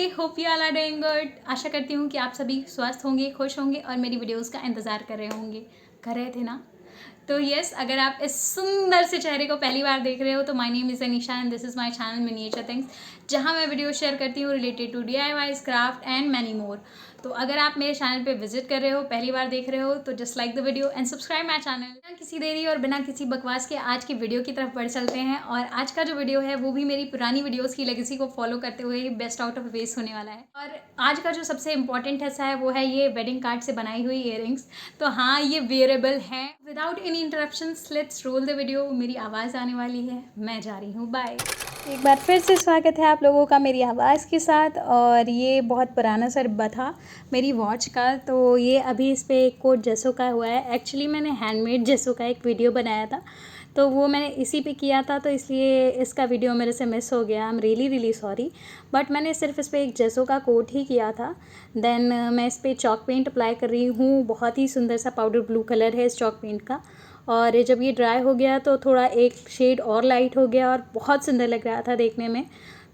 नमस्ते, hope you all are doing good. आशा करती हूँ कि आप सभी स्वस्थ होंगे, खुश होंगे और मेरी वीडियोस का इंतज़ार कर रहे होंगे। कर रहे थे ना? तो यस, अगर आप इस सुंदर से चेहरे को पहली बार देख रहे हो तो my name is Anisha and this is my channel miniature things, जहाँ मैं वीडियो शेयर करती हूँ related to DIYs, craft and many more. तो अगर आप मेरे चैनल पे विजिट कर रहे हो, पहली बार देख रहे हो, तो just like the video and subscribe my channel. बिना किसी देरी और बिना किसी बकवास के आज की वीडियो की तरफ बढ़ चलते हैं। और आज का जो वीडियो है वो भी मेरी पुरानी वीडियोस की लेगेसी को फॉलो करते हुए ही बेस्ट आउट ऑफ वेस्ट होने वाला है। और आज का जो सबसे इंपॉर्टेंट हिस्सा है वो है ये वेडिंग कार्ड से बनाई हुई इयररिंग्स। तो हाँ, ये वेयरेबल हैं। Without any interruptions let's roll the video. मेरी आवाज़ आने वाली है, मैं जा रही हूँ, बाय। एक बार फिर से स्वागत है आप लोगों का मेरी आवाज़ के साथ। और ये बहुत पुराना सा डिब्बा था मेरी वॉच का, तो ये अभी इस पर एक कोट जेसो का हुआ है। एक्चुअली मैंने हैंडमेड जेसो का एक वीडियो बनाया था, तो वो मैंने इसी पे किया था, तो इसलिए इसका वीडियो मेरे से मिस हो गया। I am really sorry. But मैंने सिर्फ इस पर एक जेसो का कोट ही किया था। देन मैं इस पर चॉक पेंट अप्लाई कर रही हूँ। बहुत ही सुंदर सा पाउडर ब्लू कलर है इस चॉक पेंट का। और जब ये ड्राई हो गया तो थोड़ा एक शेड और लाइट हो गया और बहुत सुंदर लग रहा था देखने में।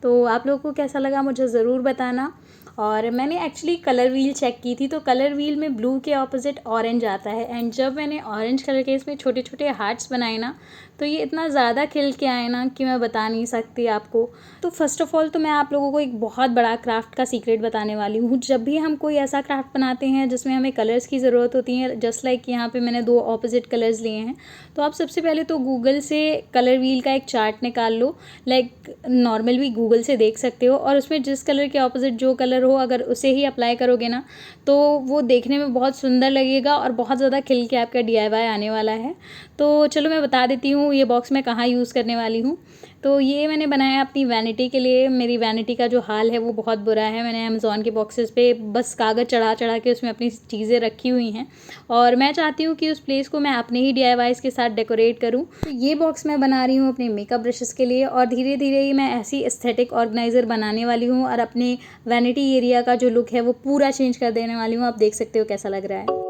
तो आप लोगों को कैसा लगा मुझे ज़रूर बताना। और मैंने एक्चुअली कलर व्हील चेक की थी, तो कलर व्हील में ब्लू के ऑपोजिट ऑरेंज आता है। एंड जब मैंने ऑरेंज कलर के इसमें छोटे छोटे हार्ट्स बनाए ना, तो ये इतना ज़्यादा खिल के आए ना कि मैं बता नहीं सकती आपको। तो फर्स्ट ऑफ ऑल तो मैं आप लोगों को एक बहुत बड़ा क्राफ्ट का सीक्रेट बताने वाली हूँ। जब भी हम कोई ऐसा क्राफ्ट बनाते हैं जिसमें हमें कलर्स की ज़रूरत होती है, जस्ट लाइक यहाँ पे मैंने 2 ऑपोजिट कलर्स लिए हैं, तो आप सबसे पहले तो गूगल से कलर व्हील का एक चार्ट निकाल लो। लाइक नॉर्मल भी गूगल से देख सकते हो, और उसमें जिस कलर के ऑपोजिट जो कलर हो, अगर उसे ही अप्लाई करोगे ना, तो वो देखने में बहुत सुंदर लगेगा और बहुत ज़्यादा खिल के आपका DIY आने वाला है। तो चलो मैं बता देती हूँ ये बॉक्स मैं कहाँ यूज़ करने वाली हूँ। तो ये मैंने बनाया अपनी वैनिटी के लिए। मेरी वैनिटी का जो हाल है वो बहुत बुरा है। मैंने अमेज़ॉन के बॉक्सेस पे बस कागज़ चढ़ा चढ़ा के उसमें अपनी चीज़ें रखी हुई हैं, और मैं चाहती हूँ कि उस प्लेस को मैं अपने ही DIYs के साथ डेकोरेट करूँ। तो ये बॉक्स मैं बना रही हूँ अपने मेकअप ब्रशेस के लिए, और धीरे धीरे ही मैं ऐसी एस्थेटिक ऑर्गेनाइज़र बनाने वाली हूँ और अपने वैनिटी एरिया का जो लुक है वो पूरा चेंज कर देने वाली हूँ। आप देख सकते हो कैसा लग रहा है।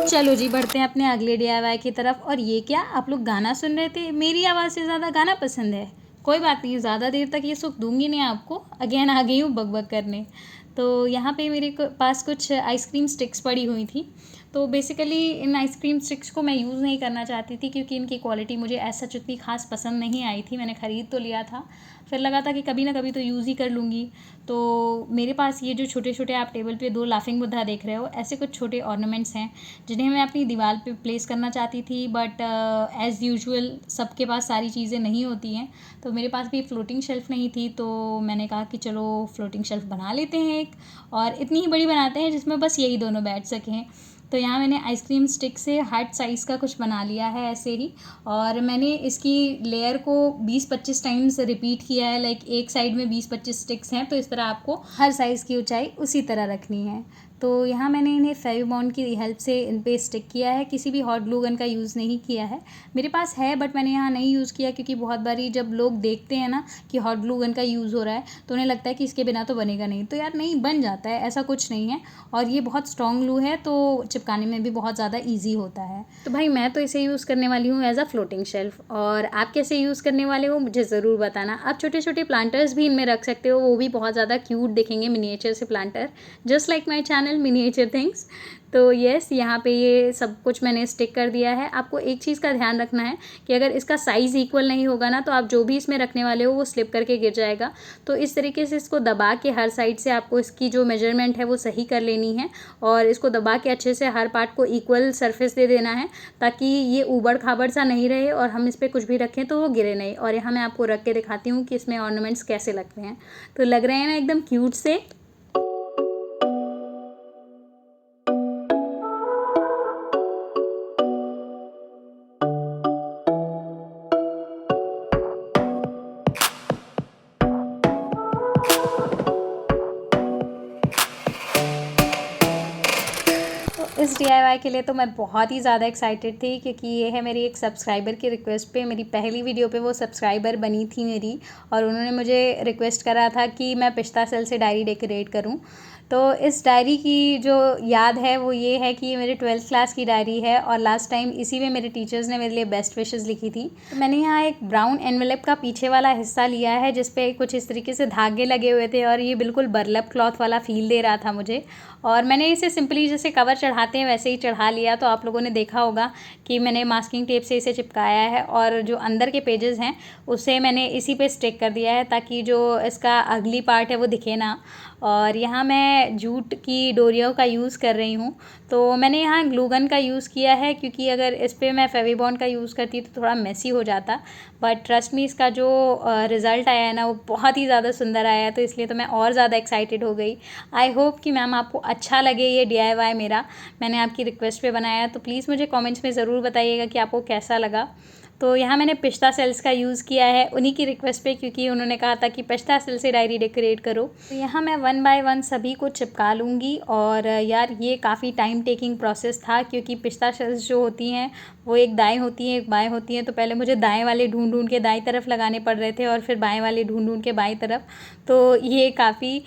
चलो जी, बढ़ते हैं अपने अगले DIY की तरफ। और ये क्या, आप लोग गाना सुन रहे थे? मेरी आवाज़ से ज़्यादा गाना पसंद है। कोई बात नहीं, ज़्यादा देर तक ये सुख दूंगी नहीं आपको। अगेन आ गई हूँ बक करने। तो यहाँ पे मेरे पास कुछ आइसक्रीम स्टिक्स पड़ी हुई थी। तो बेसिकली इन आइसक्रीम स्टिक्स को मैं यूज़ नहीं करना चाहती थी, क्योंकि इनकी क्वालिटी मुझे ऐसा उतनी खास पसंद नहीं आई थी। मैंने ख़रीद तो लिया था, फिर लगा था कि कभी ना कभी तो यूज़ ही कर लूँगी। तो मेरे पास ये जो छोटे छोटे आप टेबल पे 2 लाफिंग बुद्धा देख रहे हो, ऐसे कुछ छोटे ऑर्नामेंट्स हैं जिन्हें मैं अपनी दीवार पे प्लेस करना चाहती थी। बट एज़ यूजुअल सबके पास सारी चीज़ें नहीं होती हैं, तो मेरे पास भी फ्लोटिंग शेल्फ़ नहीं थी। तो मैंने कहा कि चलो फ्लोटिंग शेल्फ़ बना लेते हैं एक, और इतनी ही बड़ी बनाते हैं जिसमें बस यही दोनों बैठ सकें। तो यहाँ मैंने आइसक्रीम स्टिक से हार्ट साइज़ का कुछ बना लिया है ऐसे ही, और मैंने इसकी लेयर को 20-25 टाइम्स रिपीट किया है। लाइक एक साइड में 20-25 स्टिक्स हैं, तो इस तरह आपको हर साइज़ की ऊंचाई उसी तरह रखनी है। तो यहाँ मैंने इन्हें फेविबॉन्ड की हेल्प से इन पे स्टिक किया है। किसी भी हॉट ग्लू गन का यूज़ नहीं किया है। मेरे पास है बट मैंने यहाँ नहीं यूज़ किया, क्योंकि बहुत बारी जब लोग देखते हैं ना कि हॉट ग्लू गन का यूज़ हो रहा है, तो उन्हें लगता है कि इसके बिना तो बनेगा नहीं। तो यार नहीं, बन जाता है, ऐसा कुछ नहीं है। और ये बहुत स्ट्रॉन्ग ग्लू है, तो चिपकाने में भी बहुत ज़्यादा ईजी होता है। तो भाई मैं तो इसे यूज़ करने वाली हूँ एज अ फ्लोटिंग शेल्फ, और आप कैसे यूज़ करने वाले हो मुझे ज़रूर बताना। आप छोटे छोटे प्लांटर्स भी इनमें रख सकते हो, वो भी बहुत ज़्यादा क्यूट दिखेंगे मिनिएचर से planter, just like my channel miniature things. तो येस, यहाँ पे ये सब कुछ मैंने स्टिक कर दिया है। आपको एक चीज़ का ध्यान रखना है कि अगर इसका साइज़ इक्वल नहीं होगा ना, तो आप जो भी इसमें रखने वाले हो वो स्लिप करके गिर जाएगा। तो इस तरीके से इसको दबा के हर साइड से आपको इसकी जो मेजरमेंट है वो सही कर लेनी है, और इसको दबा के अच्छे से हर पार्ट को इक्वल सरफेस दे देना है, ताकि ये ऊबड़ खाबड़ सा नहीं रहे और हम इस पर कुछ भी रखें तो वो गिरे नहीं। और यहाँ मैं आपको रख के दिखाती हूँ कि इसमें ऑर्नामेंट्स कैसे लगते हैं। तो लग रहे हैं ना एकदम क्यूट से। तो इस DIY के लिए तो मैं बहुत ही ज़्यादा एक्साइटेड थी, क्योंकि ये है मेरी एक सब्सक्राइबर की रिक्वेस्ट पे। मेरी पहली वीडियो पे वो सब्सक्राइबर बनी थी मेरी, और उन्होंने मुझे रिक्वेस्ट करा था कि मैं पिस्ता सेल से डायरी डेकोरेट करूँ। तो इस डायरी की जो याद है वो ये है कि ये मेरे 12th क्लास की डायरी है, और लास्ट टाइम इसी में मेरे टीचर्स ने मेरे लिए बेस्ट विशेस लिखी थी। तो मैंने यहाँ एक ब्राउन एनवेलप का पीछे वाला हिस्सा लिया है, जिस पे कुछ इस तरीके से धागे लगे हुए थे, और ये बिल्कुल बर्लप क्लॉथ वाला फील दे रहा था मुझे। और मैंने इसे सिंपली जैसे कवर चढ़ाते हैं वैसे ही चढ़ा लिया। तो आप लोगों ने देखा होगा कि मैंने मास्किंग टेप से इसे चिपकाया है, और जो अंदर के पेजेस हैं उसे मैंने इसी पे स्टिक कर दिया है, ताकि जो इसका अगली पार्ट है वो दिखे ना। और यहाँ मैं जूट की डोरियों का यूज़ कर रही हूँ। तो मैंने यहाँ ग्लू गन का यूज़ किया है, क्योंकि अगर इस पर मैं फेविबॉन्ड का यूज़ करती तो थोड़ा मेसी हो जाता। बट ट्रस्ट मी, इसका जो रिज़ल्ट आया है ना वो बहुत ही ज़्यादा सुंदर आया है, तो इसलिए तो मैं और ज़्यादा एक्साइटेड हो गई। आई होप कि मैम आपको अच्छा लगे ये DIY मेरा। मैंने आपकी रिक्वेस्ट पे बनाया, तो प्लीज़ मुझे कमेंट्स में ज़रूर बताइएगा कि आपको कैसा लगा। तो यहाँ मैंने पिस्ता सेल्स का यूज़ किया है उन्हीं की रिक्वेस्ट पे, क्योंकि उन्होंने कहा था कि पिस्ता सेल से डायरी डेकोरेट करो। तो यहाँ मैं 1 बाय 1 सभी को चिपका लूँगी। और यार ये काफ़ी टाइम टेकिंग प्रोसेस था, क्योंकि पिस्ता सेल्स जो होती हैं वो एक दाएँ होती हैं एक बाएँ होती हैं। तो पहले मुझे दाएँ वाले ढूंढ के दाईं तरफ लगाने पड़ रहे थे, और फिर बाएँ वाले ढूंढ के बाईं तरफ। तो ये काफ़ी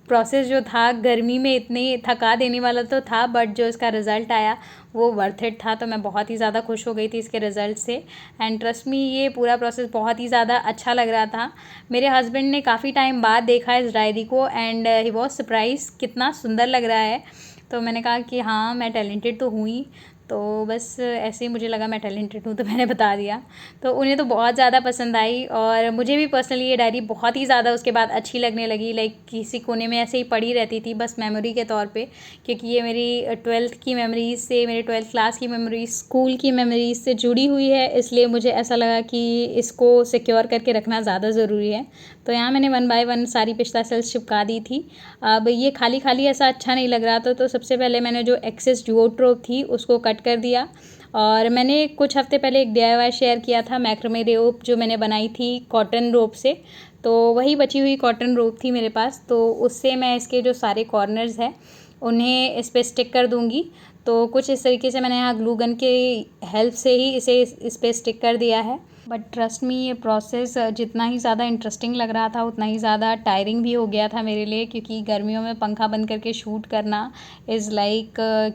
प्रोसेस जो था गर्मी में इतनी थका देने वाला तो था, बट जो इसका रिज़ल्ट आया वो वर्थ इट था। तो मैं बहुत ही ज़्यादा खुश हो गई थी इसके रिज़ल्ट से। एंड ट्रस्ट मी, ये पूरा प्रोसेस बहुत ही ज़्यादा अच्छा लग रहा था। मेरे हस्बैंड ने काफ़ी टाइम बाद देखा इस डायरी को, एंड ही वॉज सरप्राइज कितना सुंदर लग रहा है। तो मैंने कहा कि हाँ, मैं टैलेंटेड तो हुई। तो बस ऐसे ही मुझे लगा मैं टैलेंटेड हूँ, तो मैंने बता दिया। तो उन्हें तो बहुत ज़्यादा पसंद आई, और मुझे भी पर्सनली ये डायरी बहुत ही ज़्यादा उसके बाद अच्छी लगने लगी। लाइक किसी कोने में ऐसे ही पड़ी रहती थी बस मेमोरी के तौर पे, क्योंकि ये मेरी 12th की मेमोरीज़ से, मेरी 12th क्लास की मेमोरीज, स्कूल की मेमोरीज से जुड़ी हुई है। इसलिए मुझे ऐसा लगा कि इसको सिक्योर करके रखना ज़्यादा ज़रूरी है। तो यहाँ मैंने 1 बाय 1 सारी पिस्ता सेल्स चिपका दी थी। अब ये खाली खाली ऐसा अच्छा नहीं लग रहा था, तो सबसे पहले मैंने जो एक्सेस जुओट रोप थी उसको कट कर दिया। और मैंने कुछ हफ्ते पहले एक DIY शेयर किया था, मैक्रोमे रोप जो मैंने बनाई थी कॉटन रोप से। तो वही बची हुई कॉटन रोप थी मेरे पास, तो उससे मैं इसके जो सारे कॉर्नर्स हैं उन्हें इस पर स्टिक कर दूँगी। तो कुछ इस तरीके से मैंने यहाँ ग्लू गन की हेल्प से ही इसे इस पर स्टिक कर दिया है। बट ट्रस्ट मी, ये प्रोसेस जितना ही ज़्यादा इंटरेस्टिंग लग रहा था उतना ही ज़्यादा टायरिंग भी हो गया था मेरे लिए, क्योंकि गर्मियों में पंखा बंद करके शूट करना इज़ लाइक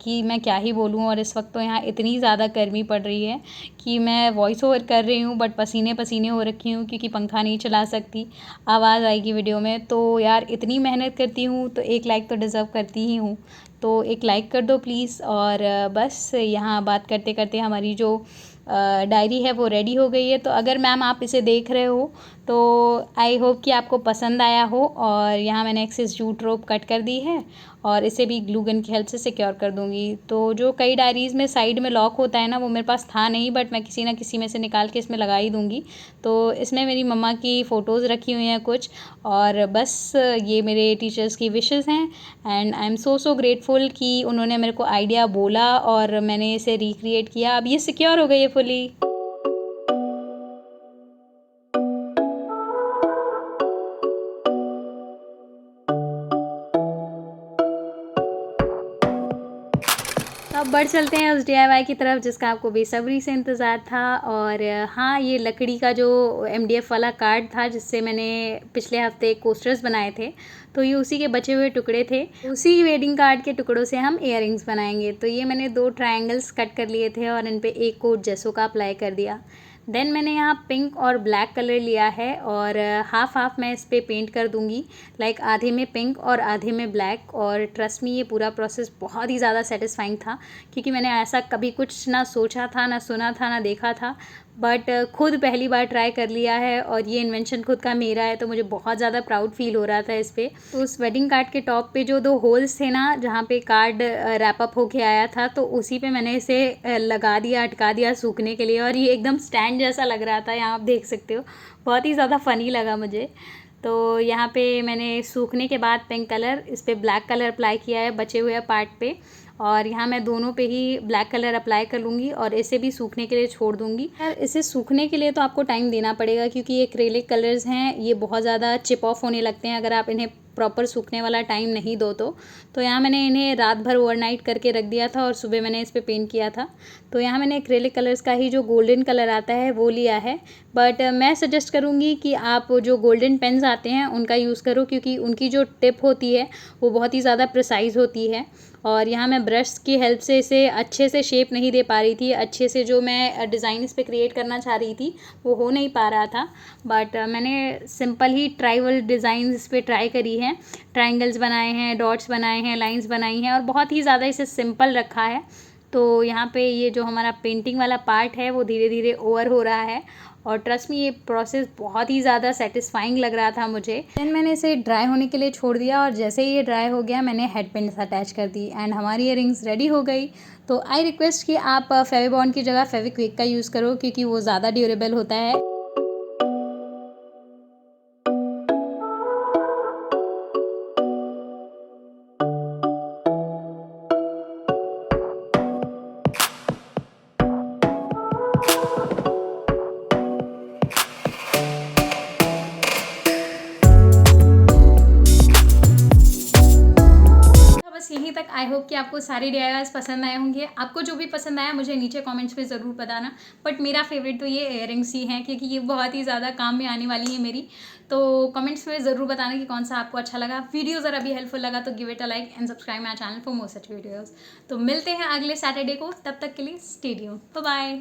कि मैं क्या ही बोलूँ। और इस वक्त तो यहाँ इतनी ज़्यादा गर्मी पड़ रही है कि मैं वॉइस ओवर कर रही हूँ बट पसीने पसीने हो रखी हूँ, क्योंकि पंखा नहीं चला सकती, आवाज़ आएगी वीडियो में। तो यार इतनी मेहनत करती हूँ तो एक लाइक तो डिज़र्व करती ही हूँ। तो एक लाइक कर दो प्लीज़। और बस यहाँ बात करते करते हमारी जो डायरी है वो रेडी हो गई है। तो अगर मैम आप इसे देख रहे हो तो आई होप कि आपको पसंद आया हो। और यहाँ मैंने एक्सेस जूट रोप कट कर दी है, और इसे भी ग्लू गन की हेल्प से सिक्योर कर दूँगी। तो जो कई डायरीज़ में साइड में लॉक होता है ना, वो मेरे पास था नहीं, बट मैं किसी ना किसी में से निकाल के इसमें लगा ही दूँगी। तो इसमें मेरी मम्मा की फ़ोटोज़ रखी हुई हैं कुछ, और बस ये मेरे टीचर्स की विशेस हैं। And I am so grateful कि उन्होंने मेरे को आइडिया बोला और मैंने इसे रिक्रिएट किया। अब ये सिक्योर हो गई है फुली। अब बढ़ चलते हैं उस DIY की तरफ जिसका आपको बेसब्री से इंतज़ार था। और हाँ, ये लकड़ी का जो MDF वाला कार्ड था जिससे मैंने पिछले हफ्ते कोस्टर्स बनाए थे, तो ये उसी के बचे हुए टुकड़े थे। उसी वेडिंग कार्ड के टुकड़ों से हम इयररिंग्स बनाएंगे। तो ये मैंने 2 ट्रायंगल्स कट कर लिए थे और इन पे एक कोट जेसो का अप्लाई कर दिया। देन मैंने यहाँ पिंक और ब्लैक कलर लिया है, और हाफ हाफ मैं इस पर पेंट कर दूँगी। लाइक आधे में पिंक और आधे में ब्लैक। और ट्रस्ट मी, ये पूरा प्रोसेस बहुत ही ज़्यादा सेटिस्फाइंग था, क्योंकि मैंने ऐसा कभी कुछ ना सोचा था, ना सुना था, ना देखा था। बट खुद पहली बार ट्राई कर लिया है, और ये इन्वेंशन खुद का मेरा है, तो मुझे बहुत ज़्यादा प्राउड फील हो रहा था इस पर। तो उस वेडिंग कार्ड के टॉप पे जो 2 होल्स थे ना, जहाँ पे कार्ड रैप अप होके आया था, तो उसी पे मैंने इसे लगा दिया, अटका दिया सूखने के लिए। और ये एकदम स्टैंड जैसा लग रहा था, यहाँ आप देख सकते हो। बहुत ही ज़्यादा फ़नी लगा मुझे। तो यहाँ पे मैंने सूखने के बाद पिंक कलर, इस पर ब्लैक कलर अप्लाई किया है बचे हुए पार्ट पे। और यहाँ मैं दोनों पे ही ब्लैक कलर अप्लाई कर लूँगी और इसे भी सूखने के लिए छोड़ दूँगी। यार इसे सूखने के लिए तो आपको टाइम देना पड़ेगा क्योंकि ये एक्रेलिक कलर्स हैं, ये बहुत ज़्यादा चिप ऑफ होने लगते हैं अगर आप इन्हें प्रॉपर सूखने वाला टाइम नहीं दो तो यहाँ मैंने इन्हें रात भर ओवरनाइट करके रख दिया था और सुबह मैंने इस पर पेंट किया था। तो यहाँ मैंने एक्रेलिक कलर्स का ही जो गोल्डन कलर आता है वो लिया है, बट मैं सजेस्ट करूँगी कि आप जो गोल्डन पेन्स आते हैं उनका यूज़ करो क्योंकि उनकी जो टिप होती है वो बहुत ही ज़्यादा प्रिसाइज़ होती है। और यहाँ मैं ब्रश की हेल्प से इसे अच्छे से शेप नहीं दे पा रही थी, अच्छे से जो मैं डिज़ाइन इस पर क्रिएट करना चाह रही थी वो हो नहीं पा रहा था, बट मैंने सिंपल ही ट्राइवल डिज़ाइन इस पर ट्राई करी है। ट्रायंगल्स बनाए हैं, डॉट्स बनाए हैं, लाइंस बनाई हैं और बहुत ही ज़्यादा इसे सिंपल रखा है। तो यहाँ पे ये जो हमारा पेंटिंग वाला पार्ट है वो धीरे धीरे ओवर हो रहा है और ट्रस्ट में ये प्रोसेस बहुत ही ज़्यादा सेटिस्फाइंग लग रहा था मुझे। देन मैंने इसे ड्राई होने के लिए छोड़ दिया और जैसे ही ये ड्राई हो गया मैंने हेड पिन्स अटैच कर दी एंड हमारी इयररिंग्स रेडी हो गई। तो आई रिक्वेस्ट कि आप फेविबॉन्ड की जगह फेविक्विक का यूज़ करो क्योंकि वो ज़्यादा ड्यूरेबल होता है। बस यहीं तक। आई होप कि आपको सारे DIYs पसंद आए होंगे। आपको जो भी पसंद आया मुझे नीचे कमेंट्स में ज़रूर बताना, बट मेरा फेवरेट तो ये इयररिंग्स ही हैं क्योंकि ये बहुत ही ज़्यादा काम में आने वाली है मेरी। तो कमेंट्स में ज़रूर बताना कि कौन सा आपको अच्छा लगा। वीडियो ज़रा भी हेल्पफुल लगा तो give it a like and subscribe my channel for more such videos. तो मिलते हैं अगले सैटरडे को, तब तक के लिए स्टे ट्यून्ड, बाय बाय।